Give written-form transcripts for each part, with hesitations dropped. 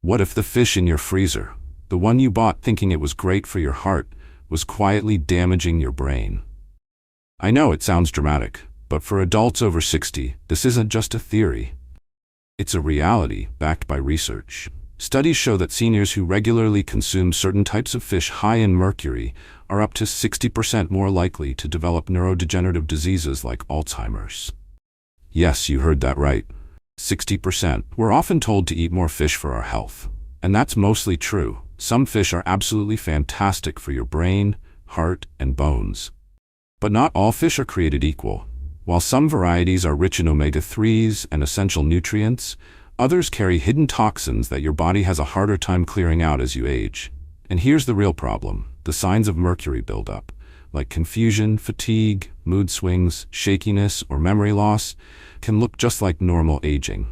What if the fish in your freezer, the one you bought thinking it was great for your heart, was quietly damaging your brain? I know it sounds dramatic, but for adults over 60, this isn't just a theory. It's a reality backed by research. Studies show that seniors who regularly consume certain types of fish high in mercury are up to 60% more likely to develop neurodegenerative diseases like Alzheimer's. Yes, you heard that right. 60%. We're often told to eat more fish for our health. And that's mostly true. Some fish are absolutely fantastic for your brain, heart, and bones. But not all fish are created equal. While some varieties are rich in omega-3s and essential nutrients, others carry hidden toxins that your body has a harder time clearing out as you age. And here's the real problem: the signs of mercury buildup, like confusion, fatigue, mood swings, shakiness, or memory loss, can look just like normal aging.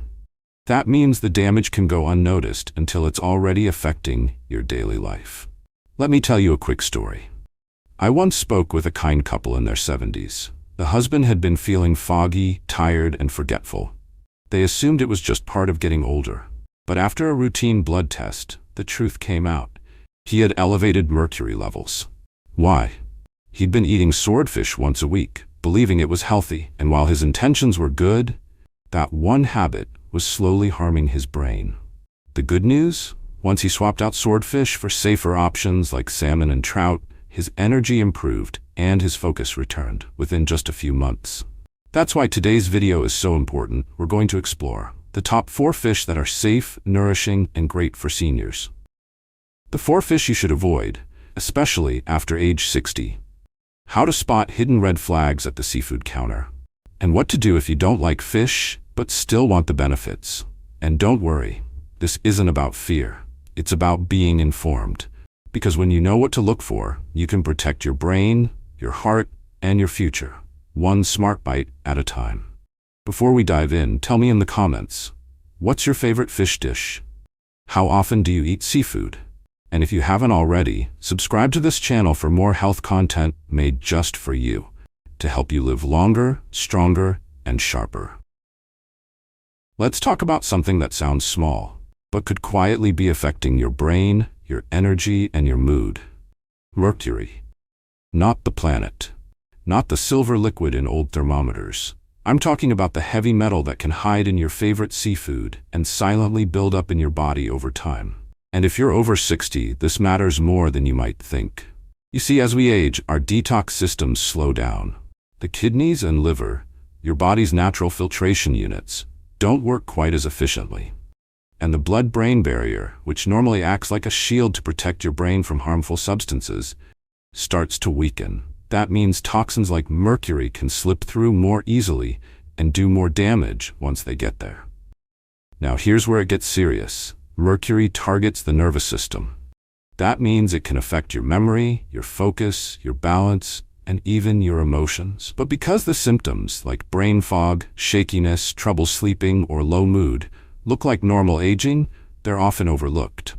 That means the damage can go unnoticed until it's already affecting your daily life. Let me tell you a quick story. I once spoke with a kind couple in their 70s. The husband had been feeling foggy, tired, and forgetful. They assumed it was just part of getting older. But after a routine blood test, the truth came out. He had elevated mercury levels. Why? He'd been eating swordfish once a week, believing it was healthy, and while his intentions were good, that one habit was slowly harming his brain. The good news? Once he swapped out swordfish for safer options like salmon and trout, his energy improved and his focus returned within just a few months. That's why today's video is so important. We're going to explore the top 4 fish that are safe, nourishing, and great for seniors. The 4 fish you should avoid, especially after age 60. How to spot hidden red flags at the seafood counter. And what to do if you don't like fish, but still want the benefits. And don't worry, this isn't about fear. It's about being informed. Because when you know what to look for, you can protect your brain, your heart, and your future, one smart bite at a time. Before we dive in, tell me in the comments, what's your favorite fish dish? How often do you eat seafood? And if you haven't already, subscribe to this channel for more health content made just for you, to help you live longer, stronger, and sharper. Let's talk about something that sounds small, but could quietly be affecting your brain, your energy, and your mood. Mercury. Not the planet. Not the silver liquid in old thermometers. I'm talking about the heavy metal that can hide in your favorite seafood and silently build up in your body over time. And if you're over 60, this matters more than you might think. You see, as we age, our detox systems slow down. The kidneys and liver, your body's natural filtration units, don't work quite as efficiently. And the blood-brain barrier, which normally acts like a shield to protect your brain from harmful substances, starts to weaken. That means toxins like mercury can slip through more easily and do more damage once they get there. Now here's where it gets serious. Mercury targets the nervous system. That means it can affect your memory, your focus, your balance, and even your emotions. But because the symptoms, like brain fog, shakiness, trouble sleeping, or low mood, look like normal aging, they're often overlooked.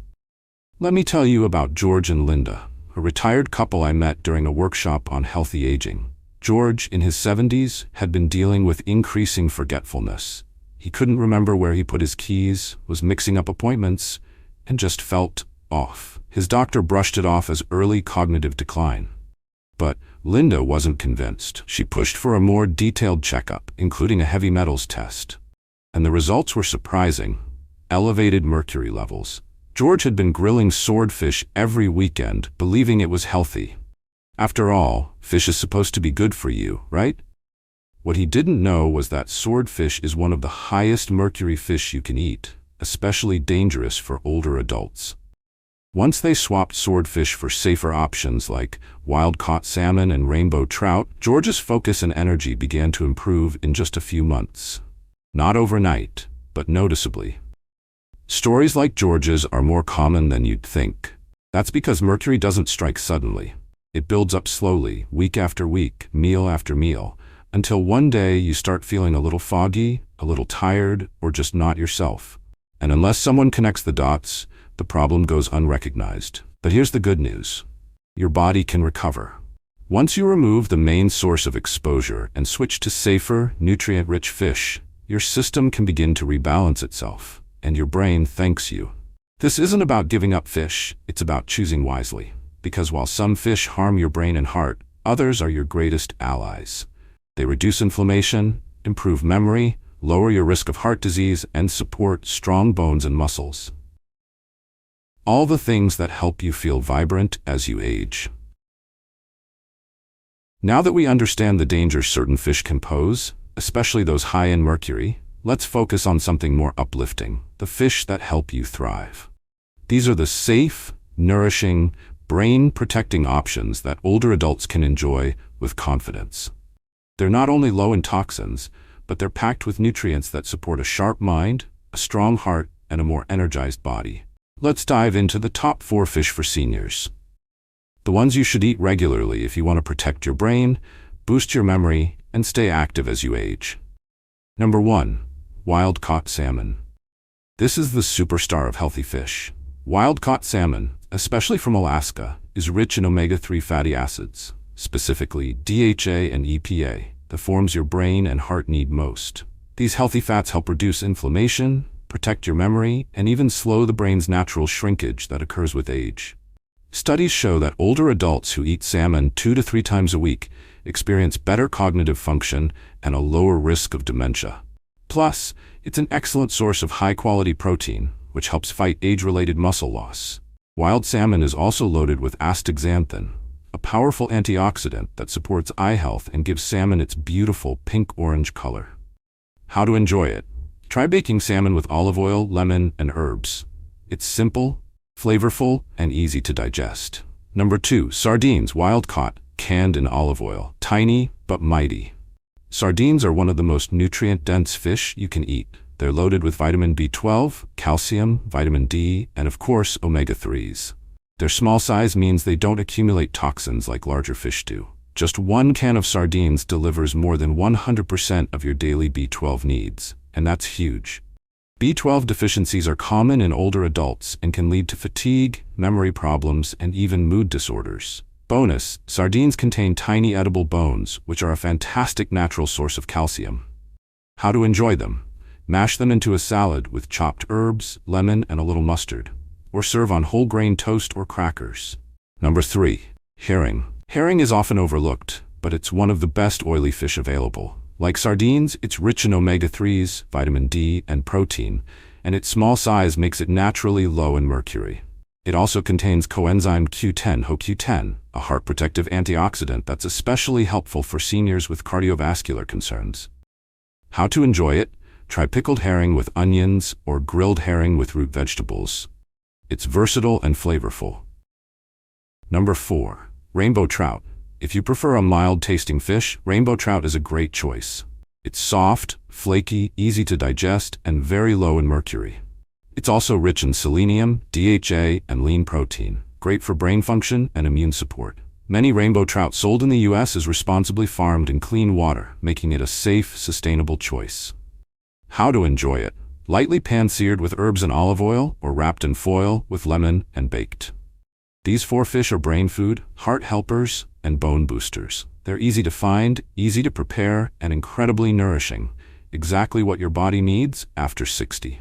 Let me tell you about George and Linda, a retired couple I met during a workshop on healthy aging. George, in his 70s, had been dealing with increasing forgetfulness. He couldn't remember where he put his keys, was mixing up appointments, and just felt off. His doctor brushed it off as early cognitive decline. But Linda wasn't convinced. She pushed for a more detailed checkup, including a heavy metals test. And the results were surprising. Elevated mercury levels. George had been grilling swordfish every weekend, believing it was healthy. After all, fish is supposed to be good for you, right? What he didn't know was that swordfish is one of the highest mercury fish you can eat, especially dangerous for older adults. Once they swapped swordfish for safer options like wild-caught salmon and rainbow trout, George's focus and energy began to improve in just a few months. Not overnight, but noticeably. Stories like George's are more common than you'd think. That's because mercury doesn't strike suddenly. It builds up slowly, week after week, meal after meal, until one day you start feeling a little foggy, a little tired, or just not yourself. And unless someone connects the dots, the problem goes unrecognized. But here's the good news. Your body can recover. Once you remove the main source of exposure and switch to safer, nutrient-rich fish, your system can begin to rebalance itself, and your brain thanks you. This isn't about giving up fish, it's about choosing wisely. Because while some fish harm your brain and heart, others are your greatest allies. They reduce inflammation, improve memory, lower your risk of heart disease, and support strong bones and muscles. All the things that help you feel vibrant as you age. Now that we understand the dangers certain fish can pose, especially those high in mercury, let's focus on something more uplifting: the fish that help you thrive. These are the safe, nourishing, brain-protecting options that older adults can enjoy with confidence. They're not only low in toxins, but they're packed with nutrients that support a sharp mind, a strong heart, and a more energized body. Let's dive into the top 4 fish for seniors. The ones you should eat regularly if you want to protect your brain, boost your memory, and stay active as you age. Number 1. Wild-caught salmon. This is the superstar of healthy fish. Wild-caught salmon, especially from Alaska, is rich in omega-3 fatty acids, specifically DHA and EPA, the forms your brain and heart need most. These healthy fats help reduce inflammation, protect your memory, and even slow the brain's natural shrinkage that occurs with age. Studies show that older adults who eat salmon 2 to 3 times a week experience better cognitive function and a lower risk of dementia. Plus, it's an excellent source of high-quality protein, which helps fight age-related muscle loss. Wild salmon is also loaded with astaxanthin, a powerful antioxidant that supports eye health and gives salmon its beautiful pink-orange color. How to enjoy it? Try baking salmon with olive oil, lemon, and herbs. It's simple, flavorful, and easy to digest. Number 2. Sardines, wild-caught, canned in olive oil. Tiny, but mighty. Sardines are one of the most nutrient-dense fish you can eat. They're loaded with vitamin B12, calcium, vitamin D, and of course, omega-3s. Their small size means they don't accumulate toxins like larger fish do. Just 1 can of sardines delivers more than 100% of your daily B12 needs, and that's huge. B12 deficiencies are common in older adults and can lead to fatigue, memory problems, and even mood disorders. Bonus, sardines contain tiny edible bones, which are a fantastic natural source of calcium. How to enjoy them? Mash them into a salad with chopped herbs, lemon, and a little mustard. Or serve on whole grain toast or crackers. Number 3. Herring. Herring is often overlooked, but it's one of the best oily fish available. Like sardines, it's rich in omega-3s, vitamin D, and protein, and its small size makes it naturally low in mercury. It also contains coenzyme Q10, CoQ10, a heart-protective antioxidant that's especially helpful for seniors with cardiovascular concerns. How to enjoy it? Try pickled herring with onions or grilled herring with root vegetables. It's versatile and flavorful. Number 4. Rainbow trout. If you prefer a mild-tasting fish, rainbow trout is a great choice. It's soft, flaky, easy to digest, and very low in mercury. It's also rich in selenium, DHA, and lean protein, great for brain function and immune support. Many rainbow trout sold in the U.S. is responsibly farmed in clean water, making it a safe, sustainable choice. How to enjoy it? Lightly pan-seared with herbs and olive oil, or wrapped in foil with lemon and baked. These 4 fish are brain food, heart helpers, and bone boosters. They're easy to find, easy to prepare, and incredibly nourishing. Exactly what your body needs after 60.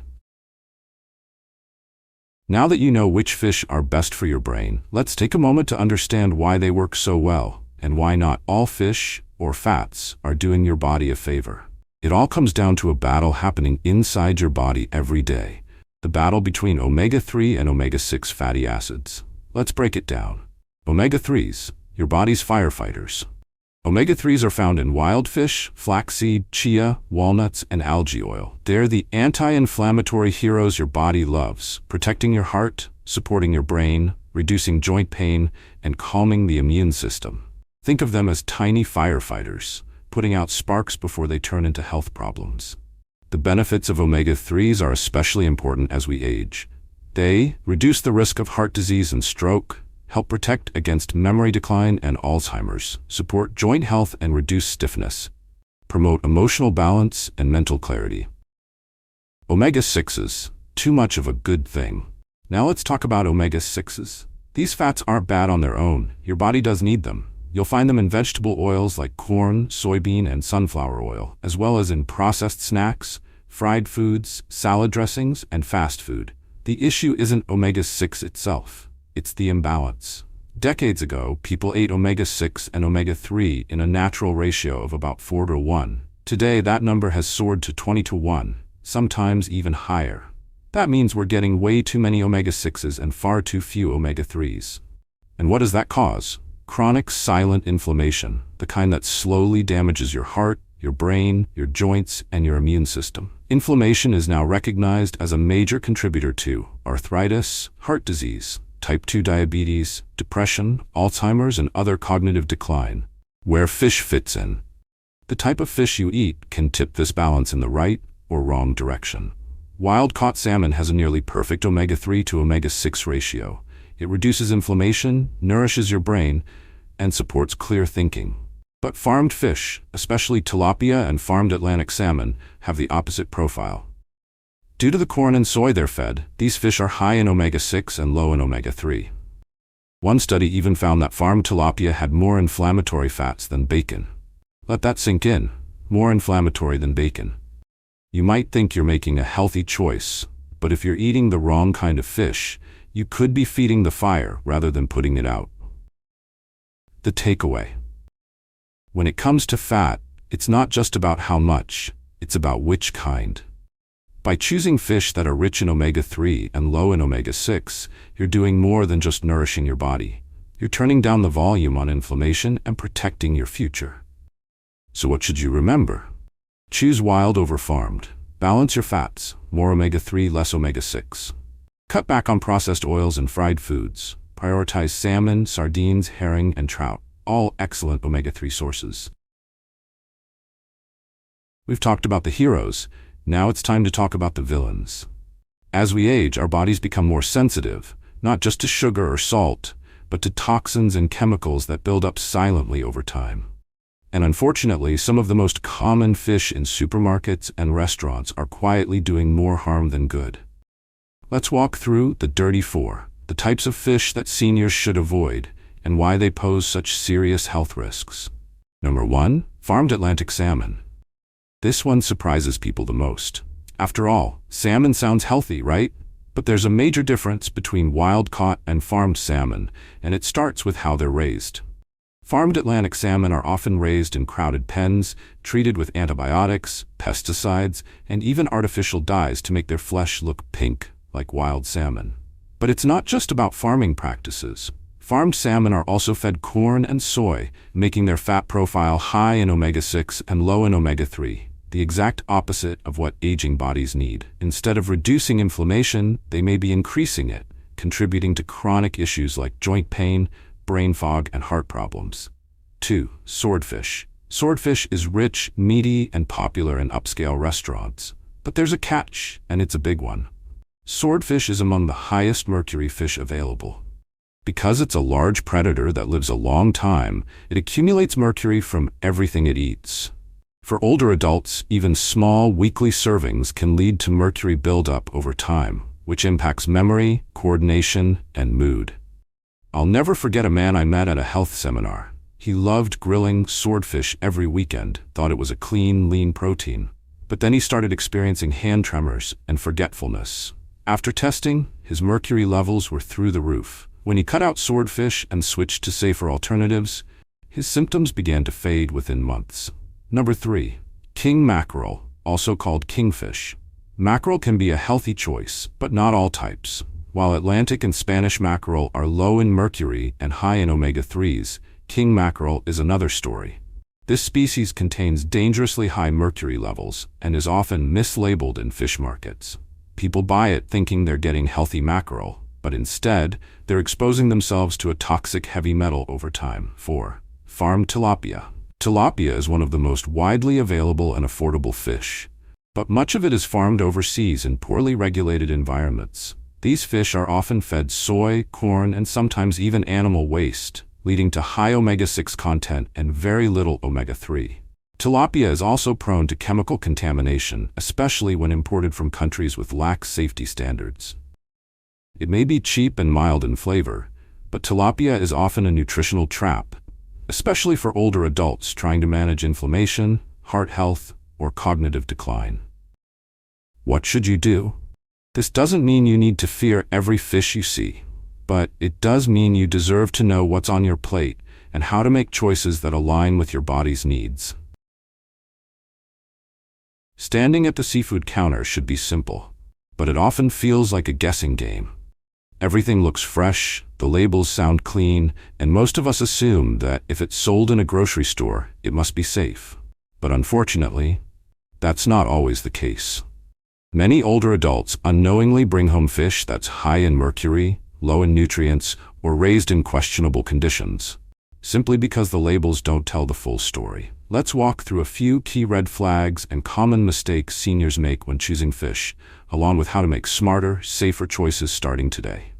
Now that you know which fish are best for your brain, let's take a moment to understand why they work so well, and why not all fish or fats are doing your body a favor. It all comes down to a battle happening inside your body every day. The battle between omega-3 and omega-6 fatty acids. Let's break it down. Omega-3s, your body's firefighters. Omega-3s are found in wild fish, flaxseed, chia, walnuts, and algae oil. They're the anti-inflammatory heroes your body loves, protecting your heart, supporting your brain, reducing joint pain, and calming the immune system. Think of them as tiny firefighters, putting out sparks before they turn into health problems. The benefits of omega-3s are especially important as we age. They reduce the risk of heart disease and stroke, help protect against memory decline and Alzheimer's, support joint health and reduce stiffness, promote emotional balance and mental clarity. Omega-6s, too much of a good thing. Now let's talk about omega-6s. These fats aren't bad on their own. Your body does need them. You'll find them in vegetable oils like corn, soybean, and sunflower oil, as well as in processed snacks, fried foods, salad dressings, and fast food. The issue isn't omega-6 itself, it's the imbalance. Decades ago, people ate omega-6 and omega-3 in a natural ratio of about 4:1. Today, that number has soared to 20:1, sometimes even higher. That means we're getting way too many omega-6s and far too few omega-3s. And what does that cause? Chronic silent inflammation, the kind that slowly damages your heart, your brain, your joints, and your immune system. Inflammation is now recognized as a major contributor to arthritis, heart disease, type 2 diabetes, depression, Alzheimer's, and other cognitive decline. Where fish fits in. The type of fish you eat can tip this balance in the right or wrong direction. Wild-caught salmon has a nearly perfect omega-3 to omega-6 ratio. It reduces inflammation, nourishes your brain, and supports clear thinking. But farmed fish, especially tilapia and farmed Atlantic salmon, have the opposite profile. Due to the corn and soy they're fed, these fish are high in omega-6 and low in omega-3. One study even found that farmed tilapia had more inflammatory fats than bacon. Let that sink in. More inflammatory than bacon. You might think you're making a healthy choice, but if you're eating the wrong kind of fish, you could be feeding the fire rather than putting it out. The takeaway. When it comes to fat, it's not just about how much, it's about which kind. By choosing fish that are rich in omega-3 and low in omega-6, you're doing more than just nourishing your body. You're turning down the volume on inflammation and protecting your future. So what should you remember? Choose wild over farmed. Balance your fats, more omega-3, less omega-6. Cut back on processed oils and fried foods. Prioritize salmon, sardines, herring, and trout, all excellent omega-3 sources. We've talked about the heroes. Now it's time to talk about the villains. As we age, our bodies become more sensitive, not just to sugar or salt, but to toxins and chemicals that build up silently over time. And unfortunately, some of the most common fish in supermarkets and restaurants are quietly doing more harm than good. Let's walk through the dirty four, the types of fish that seniors should avoid, and why they pose such serious health risks. Number 1, farmed Atlantic salmon. This one surprises people the most. After all, salmon sounds healthy, right? But there's a major difference between wild-caught and farmed salmon, and it starts with how they're raised. Farmed Atlantic salmon are often raised in crowded pens, treated with antibiotics, pesticides, and even artificial dyes to make their flesh look pink, like wild salmon. But it's not just about farming practices. Farmed salmon are also fed corn and soy, making their fat profile high in omega-6 and low in omega-3, the exact opposite of what aging bodies need. Instead of reducing inflammation, they may be increasing it, contributing to chronic issues like joint pain, brain fog, and heart problems. 2. Swordfish. Swordfish is rich, meaty, and popular in upscale restaurants. But there's a catch, and it's a big one. Swordfish is among the highest mercury fish available. Because it's a large predator that lives a long time, it accumulates mercury from everything it eats. For older adults, even small weekly servings can lead to mercury buildup over time, which impacts memory, coordination, and mood. I'll never forget a man I met at a health seminar. He loved grilling swordfish every weekend, thought it was a clean, lean protein. But then he started experiencing hand tremors and forgetfulness. After testing, his mercury levels were through the roof. When he cut out swordfish and switched to safer alternatives, his symptoms began to fade within months. Number 3. King mackerel, also called kingfish. Mackerel can be a healthy choice, but not all types. While Atlantic and Spanish mackerel are low in mercury and high in omega-3s, king mackerel is another story. This species contains dangerously high mercury levels and is often mislabeled in fish markets. People buy it thinking they're getting healthy mackerel, but instead, they're exposing themselves to a toxic heavy metal over time. 4. Farmed tilapia. Tilapia is one of the most widely available and affordable fish, but much of it is farmed overseas in poorly regulated environments. These fish are often fed soy, corn, and sometimes even animal waste, leading to high omega-6 content and very little omega-3. Tilapia is also prone to chemical contamination, especially when imported from countries with lax safety standards. It may be cheap and mild in flavor, but tilapia is often a nutritional trap, especially for older adults trying to manage inflammation, heart health, or cognitive decline. What should you do? This doesn't mean you need to fear every fish you see, but it does mean you deserve to know what's on your plate and how to make choices that align with your body's needs. Standing at the seafood counter should be simple, but it often feels like a guessing game. Everything looks fresh, the labels sound clean, and most of us assume that if it's sold in a grocery store, it must be safe. But unfortunately, that's not always the case. Many older adults unknowingly bring home fish that's high in mercury, low in nutrients, or raised in questionable conditions, simply because the labels don't tell the full story. Let's walk through a few key red flags and common mistakes seniors make when choosing fish, along with how to make smarter, safer choices starting today.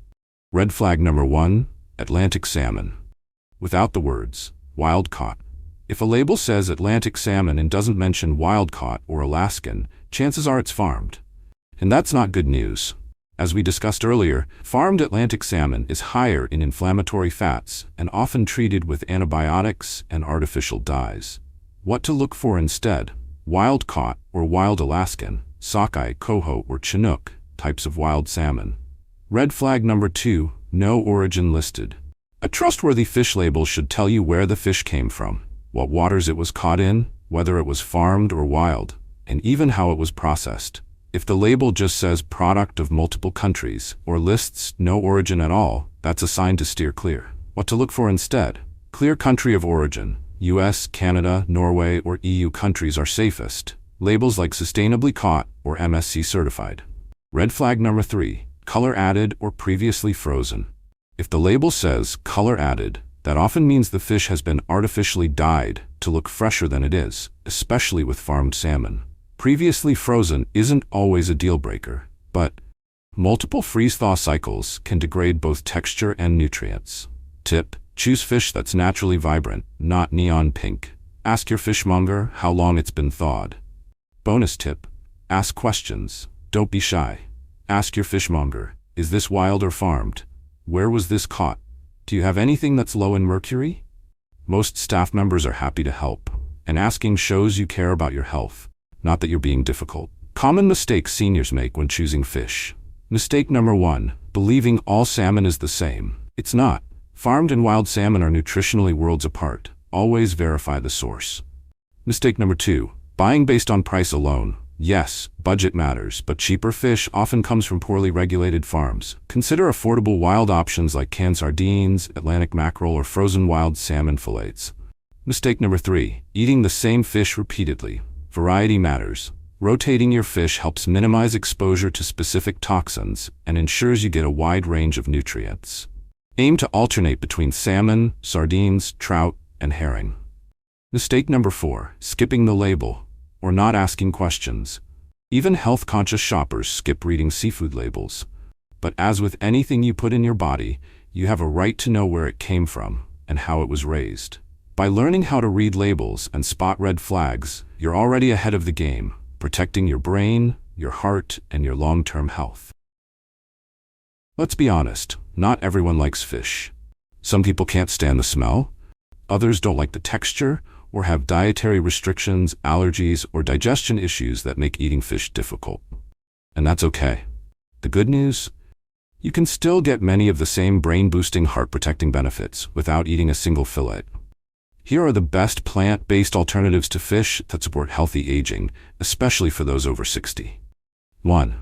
Red flag number 1, Atlantic salmon. Without the words, wild caught. If a label says Atlantic salmon and doesn't mention wild caught or Alaskan, chances are it's farmed. And that's not good news. As we discussed earlier, farmed Atlantic salmon is higher in inflammatory fats and often treated with antibiotics and artificial dyes. What to look for instead? Wild caught or wild Alaskan, sockeye, coho, or chinook, types of wild salmon. Red flag number 2, no origin listed. A trustworthy fish label should tell you where the fish came from, what waters it was caught in, whether it was farmed or wild, and even how it was processed. If the label just says product of multiple countries or lists no origin at all, that's a sign to steer clear. What to look for instead? Clear country of origin. US, Canada, Norway, or EU countries are safest. Labels like sustainably caught or MSC certified. Red flag number 3, color added or previously frozen. If the label says color added, that often means the fish has been artificially dyed to look fresher than it is, especially with farmed salmon. Previously frozen isn't always a deal breaker, but multiple freeze-thaw cycles can degrade both texture and nutrients. Tip: choose fish that's naturally vibrant, not neon pink. Ask your fishmonger how long it's been thawed. Bonus tip: ask questions. Don't be shy. Ask your fishmonger, is this wild or farmed? Where was this caught? Do you have anything that's low in mercury? Most staff members are happy to help, and asking shows you care about your health, not that you're being difficult. Common mistakes seniors make when choosing fish. Mistake number 1, believing all salmon is the same. It's not. Farmed and wild salmon are nutritionally worlds apart. Always verify the source. Mistake number 2, buying based on price alone. Yes, budget matters, but cheaper fish often comes from poorly regulated farms. Consider affordable wild options like canned sardines, Atlantic mackerel, or frozen wild salmon fillets. Mistake number 3, eating the same fish repeatedly. Variety matters. Rotating your fish helps minimize exposure to specific toxins and ensures you get a wide range of nutrients. Aim to alternate between salmon, sardines, trout, and herring. Mistake number 4, skipping the label or not asking questions. Even health-conscious shoppers skip reading seafood labels. But as with anything you put in your body, you have a right to know where it came from and how it was raised. By learning how to read labels and spot red flags, you're already ahead of the game, protecting your brain, your heart, and your long-term health. Let's be honest, not everyone likes fish. Some people can't stand the smell, others don't like the texture, or have dietary restrictions, allergies, or digestion issues that make eating fish difficult. And that's okay. The good news? You can still get many of the same brain-boosting, heart-protecting benefits without eating a single fillet. Here are the best plant-based alternatives to fish that support healthy aging, especially for those over 60. 1.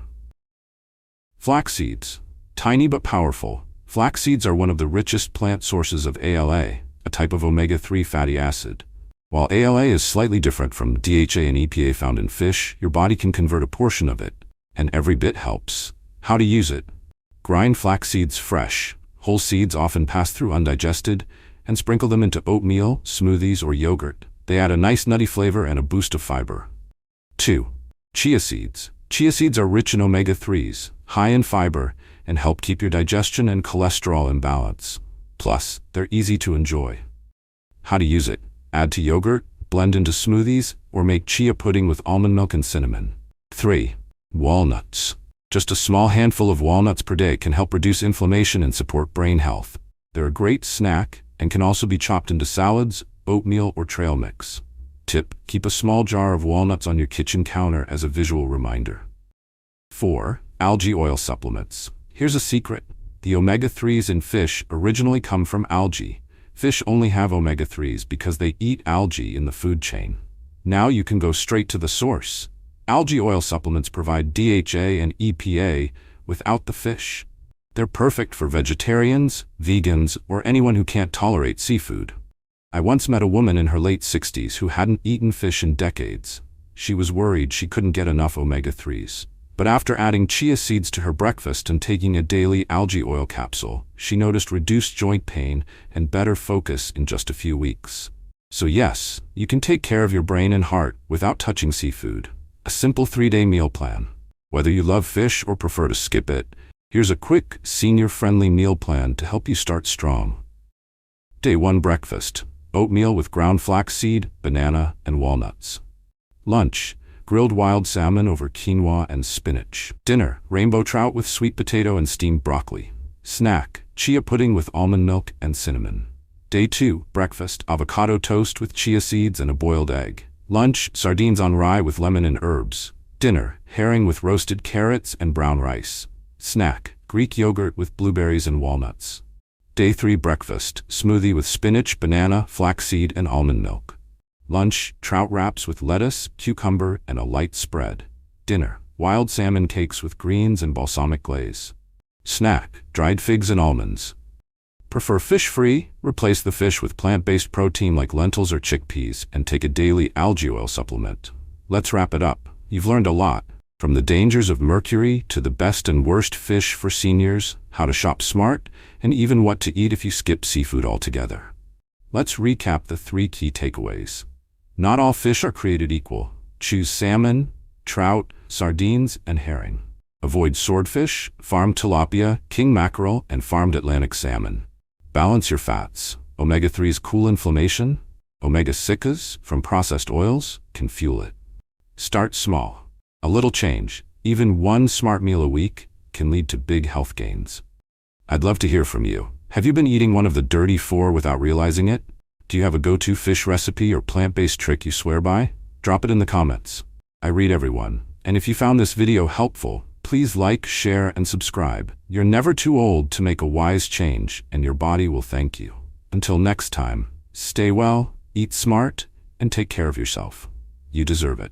Flax seeds. Tiny but powerful, flax seeds are one of the richest plant sources of ALA, a type of omega-3 fatty acid. While ALA is slightly different from DHA and EPA found in fish, your body can convert a portion of it, and every bit helps. How to use it? Grind flax seeds fresh. Whole seeds often pass through undigested, and sprinkle them into oatmeal, smoothies, or yogurt. They add a nice nutty flavor and a boost of fiber. 2. Chia seeds. Chia seeds are rich in omega-3s, high in fiber, and help keep your digestion and cholesterol in balance. Plus, they're easy to enjoy. How to use it? Add to yogurt, blend into smoothies, or make chia pudding with almond milk and cinnamon. 3. Walnuts. Just a small handful of walnuts per day can help reduce inflammation and support brain health. They're a great snack and can also be chopped into salads, oatmeal, or trail mix. Tip: keep a small jar of walnuts on your kitchen counter as a visual reminder. 4. Algae oil supplements. Here's a secret. The omega-3s in fish originally come from algae. Fish only have omega-3s because they eat algae in the food chain. Now you can go straight to the source. Algae oil supplements provide DHA and EPA without the fish. They're perfect for vegetarians, vegans, or anyone who can't tolerate seafood. I once met a woman in her late 60s who hadn't eaten fish in decades. She was worried she couldn't get enough omega-3s. But after adding chia seeds to her breakfast and taking a daily algae oil capsule, she noticed reduced joint pain and better focus in just a few weeks. So yes, you can take care of your brain and heart without touching seafood. A simple 3-day meal plan. Whether you love fish or prefer to skip it, here's a quick, senior-friendly meal plan to help you start strong. Day 1 breakfast. Oatmeal with ground flaxseed, banana, and walnuts. Lunch. Grilled wild salmon over quinoa and spinach. Dinner, rainbow trout with sweet potato and steamed broccoli. Snack, chia pudding with almond milk and cinnamon. Day 2, breakfast, avocado toast with chia seeds and a boiled egg. Lunch, sardines on rye with lemon and herbs. Dinner, herring with roasted carrots and brown rice. Snack, Greek yogurt with blueberries and walnuts. Day 3, breakfast, smoothie with spinach, banana, flaxseed, and almond milk. Lunch, trout wraps with lettuce, cucumber, and a light spread. Dinner, wild salmon cakes with greens and balsamic glaze. Snack, dried figs and almonds. Prefer fish-free? Replace the fish with plant-based protein like lentils or chickpeas and take a daily algae oil supplement. Let's wrap it up. You've learned a lot. From the dangers of mercury to the best and worst fish for seniors, how to shop smart, and even what to eat if you skip seafood altogether. Let's recap the 3 key takeaways. Not all fish are created equal. Choose salmon, trout, sardines, and herring. Avoid swordfish, farmed tilapia, king mackerel, and farmed Atlantic salmon. Balance your fats. Omega-3s cool inflammation. Omega-6s, from processed oils, can fuel it. Start small. A little change, even one smart meal a week, can lead to big health gains. I'd love to hear from you. Have you been eating one of the dirty 4 without realizing it? Do you have a go-to fish recipe or plant-based trick you swear by? Drop it in the comments. I read everyone. And if you found this video helpful, please like, share, and subscribe. You're never too old to make a wise change, and your body will thank you. Until next time, stay well, eat smart, and take care of yourself. You deserve it.